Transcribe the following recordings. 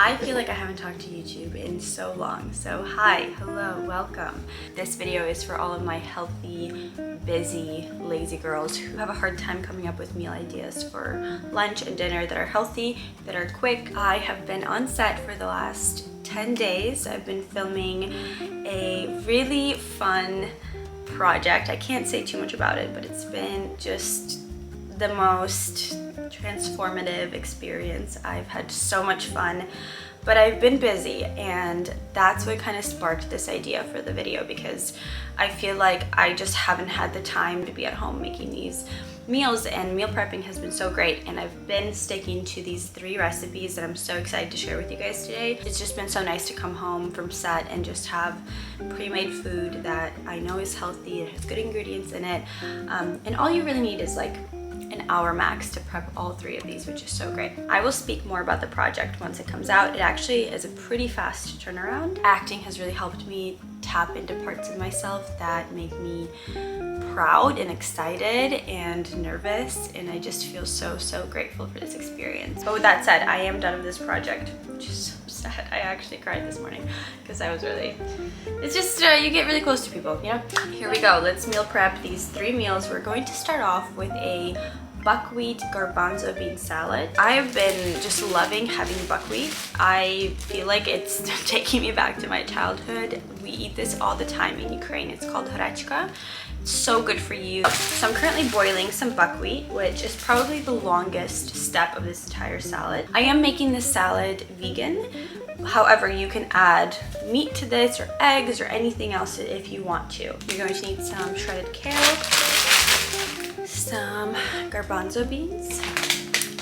I feel like I haven't talked to YouTube in so long. So hi, hello, welcome. This video is for all of my healthy, busy, lazy girls who have a hard time coming up with meal ideas for lunch and dinner that are healthy, that are quick. I have been on set for the last 10 days. I've been filming a really fun project. I can't say too much about it, but it's been just the most transformative experience. I've had so much fun, but I've been busy, and that's what kind of sparked this idea for the video, because I feel like I just haven't had the time to be at home making these meals, and meal prepping has been so great, and I've been sticking to these 3 recipes that I'm so excited to share with you guys today. It's just been so nice to come home from set and just have pre-made food that I know is healthy, it has good ingredients in it, and all you really need is like an hour max to prep all 3 of these, which is so great. I will speak more about the project once it comes out. It actually is a pretty fast turnaround. Acting has really helped me tap into parts of myself that make me proud and excited and nervous, and I just feel so grateful for this experience. But with that said, I am done with this project, which is so sad. I actually cried this morning because I was really, it's just you get really close to people, you know? Here we go. Let's meal prep these 3 meals. We're going to start off with a buckwheat garbanzo bean salad. I've been just loving having buckwheat. I feel like it's taking me back to my childhood. We eat this all the time in Ukraine. It's called hrechka. It's so good for you. So I'm currently boiling some buckwheat, which is probably the longest step of this entire salad. I am making this salad vegan. However, you can add meat to this or eggs or anything else if you want to. You're going to need some shredded kale, some garbanzo beans.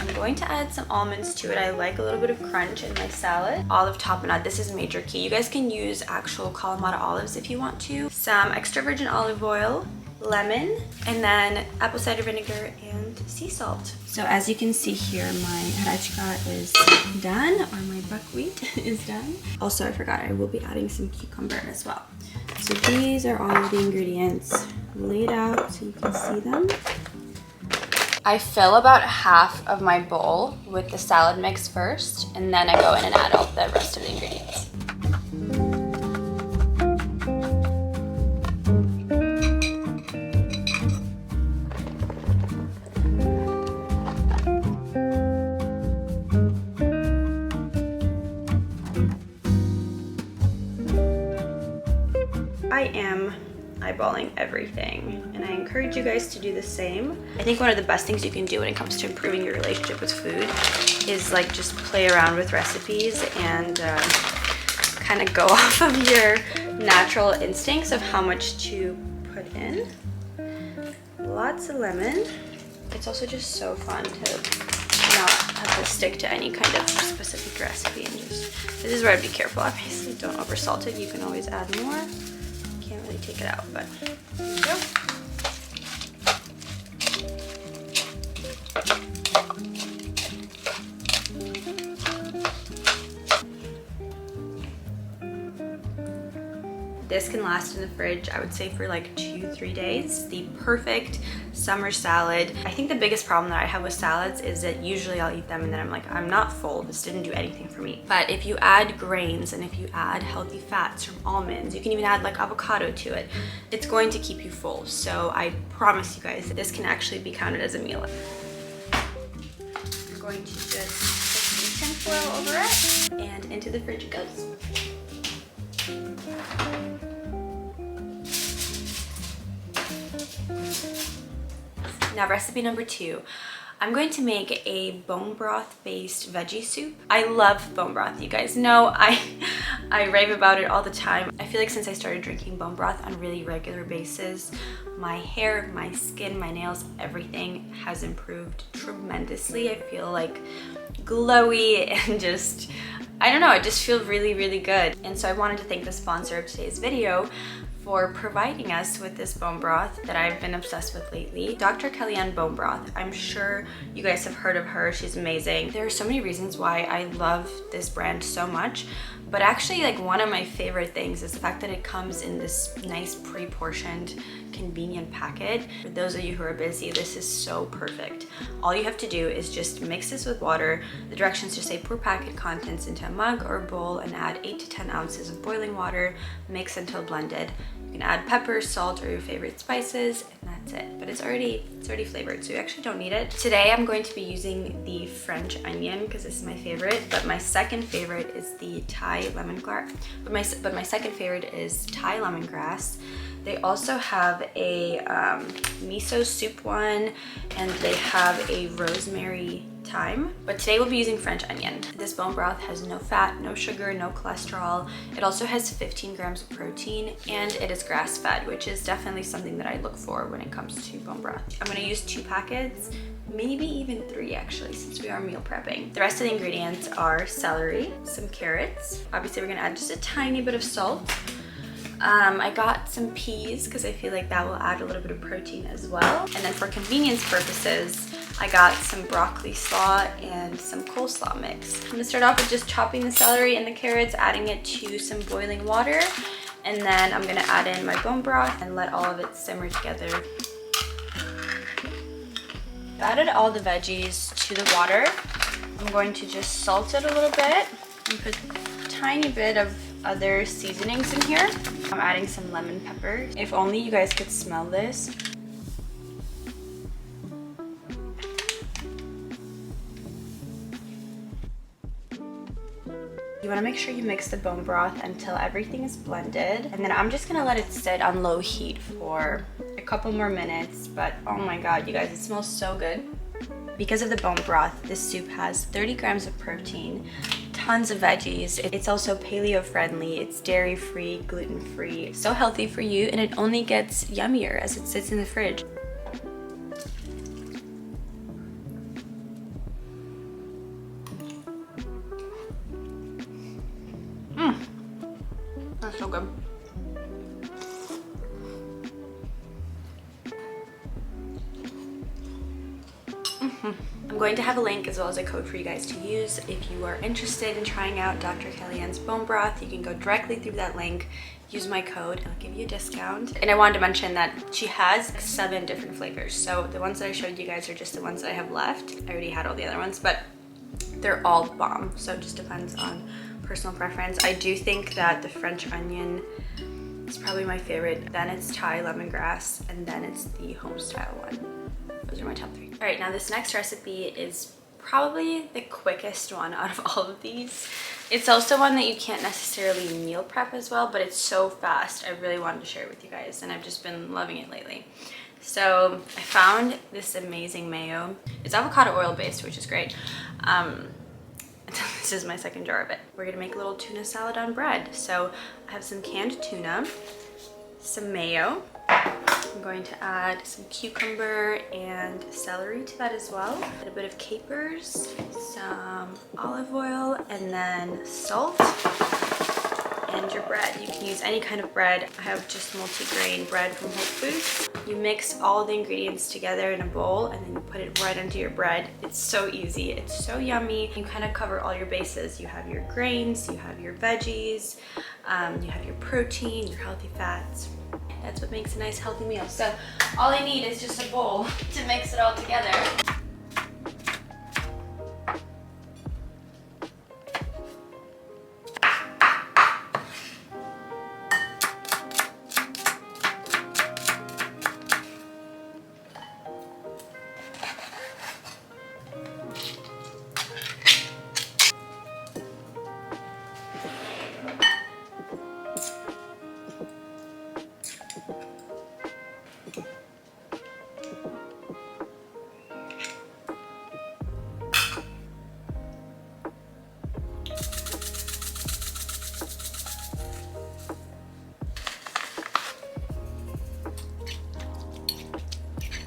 I'm going to add some almonds to it. I like a little bit of crunch in my salad. Olive tapenade, this is major key. You guys can use actual Kalamata olives if you want to. Some extra virgin olive oil, lemon, and then apple cider vinegar and sea salt. So as you can see here, my hrechka is done, or my buckwheat is done. Also, I forgot, I will be adding some cucumber as well. So these are all of the ingredients laid out so you can see them. I fill about half of my bowl with the salad mix first, and then I go in and add all the rest of the ingredients. I am eyeballing everything, and I encourage you guys to do the same. I think one of the best things you can do when it comes to improving your relationship with food is like just play around with recipes and kind of go off of your natural instincts of how much to put in. Lots of lemon. It's also just so fun to not have to stick to any kind of specific recipe, and just, this is where I'd be careful. Obviously, don't oversalt it. You can always add more. Can't really take it out, but there you go. This can last in the fridge, I would say, for like 2-3 days. The perfect summer salad. I think the biggest problem that I have with salads is that usually I'll eat them and then I'm like, I'm not full. This didn't do anything for me. But if you add grains and if you add healthy fats from almonds, you can even add like avocado to it, it's going to keep you full. So I promise you guys, this can actually be counted as a meal. I'm going to just put some tinfoil over it, and into the fridge it goes. Now, recipe number 2. I'm going to make a bone broth based veggie soup. I love bone broth, you guys know. I rave about it all the time. I feel like since I started drinking bone broth on a really regular basis, my hair, my skin, my nails, everything has improved tremendously. I feel like glowy and just, I don't know, I just feel really good. And so I wanted to thank the sponsor of today's video for providing us with this bone broth that I've been obsessed with lately. Dr. Kellyanne Bone Broth. I'm sure you guys have heard of her. She's amazing. There are so many reasons why I love this brand so much, but actually like one of my favorite things is the fact that it comes in this nice pre-portioned convenient packet. For those of you who are busy, this is so perfect. All you have to do is just mix this with water. The directions just say pour packet contents into a mug or a bowl and add 8 to 10 ounces of boiling water. Mix until blended. You can add pepper, salt, or your favorite spices, and that's it. But it's already flavored, so you actually don't need it. Today I'm going to be using the French onion because this is my favorite, but my second favorite is the Thai lemongrass. But my second favorite is Thai lemongrass. They also have a miso soup one, and they have a rosemary thyme. But today we'll be using French onion. This bone broth has no fat, no sugar, no cholesterol. It also has 15 grams of protein, and it is grass-fed, which is definitely something that I look for when it comes to bone broth. I'm gonna use 2 packets, maybe even 3 actually, since we are meal prepping. The rest of the ingredients are celery, some carrots. Obviously we're gonna add just a tiny bit of salt. I got some peas because I feel like that will add a little bit of protein as well. And then for convenience purposes, I got some broccoli slaw and some coleslaw mix. I'm gonna start off with just chopping the celery and the carrots, adding it to some boiling water. And then I'm gonna add in my bone broth and let all of it simmer together. I've added all the veggies to the water. I'm going to just salt it a little bit and put a tiny bit of other seasonings in here. I'm adding some lemon pepper. If only you guys could smell this. You want to make sure you mix the bone broth until everything is blended, and then I'm just gonna let it sit on low heat for a couple more minutes. But oh my god, you guys, it smells so good. Because of the bone broth, this soup has 30 grams of protein, tons of veggies. It's also paleo friendly, it's dairy free, gluten free, so healthy for you, and it only gets yummier as it sits in the fridge. That's so good. I'm going to have a link as well as a code for you guys to use. If you are interested in trying out Dr. Kellyanne's bone broth, you can go directly through that link, use my code, and I'll give you a discount. And I wanted to mention that she has 7 different flavors. So the ones that I showed you guys are just the ones that I have left. I already had all the other ones, but they're all bomb. So it just depends on personal preference. I do think that the French onion is probably my favorite. Then it's Thai lemongrass, and then it's the home style one. Those are my top 3. All right, now this next recipe is probably the quickest one out of all of these. It's also one that you can't necessarily meal prep as well, but it's so fast. I really wanted to share it with you guys, and I've just been loving it lately. So I found this amazing mayo. It's avocado oil based, which is great. This is my second jar of it. We're gonna make a little tuna salad on bread. So I have some canned tuna, some mayo. I'm going to add some cucumber and celery to that as well. A little bit of capers, some olive oil, and then salt. And your bread. You can use any kind of bread. I have just multi-grain bread from Whole Foods. You mix all the ingredients together in a bowl and then you put it right onto your bread. It's so easy. It's so yummy. You kind of cover all your bases. You have your grains, you have your veggies, you have your protein, your healthy fats. That's what makes a nice healthy meal. So all I need is just a bowl to mix it all together.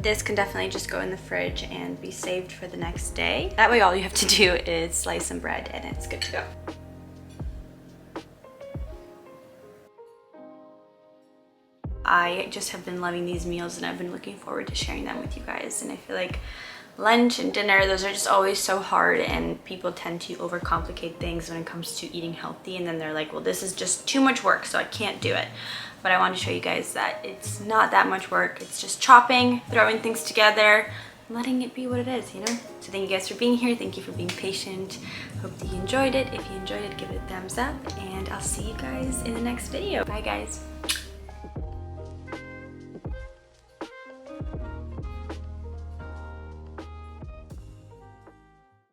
This can definitely just go in the fridge and be saved for the next day. That way all you have to do is slice some bread and it's good to go. I just have been loving these meals and I've been looking forward to sharing them with you guys. And I feel like lunch and dinner, those are just always so hard, and people tend to overcomplicate things when it comes to eating healthy, and then they're like, well, this is just too much work, so I can't do it. But I want to show you guys that it's not that much work. It's just chopping, throwing things together, letting it be what it is, you know? So thank you guys for being here. Thank you for being patient. Hope that you enjoyed it. If you enjoyed it, give it a thumbs up, and I'll see you guys in the next video. Bye guys.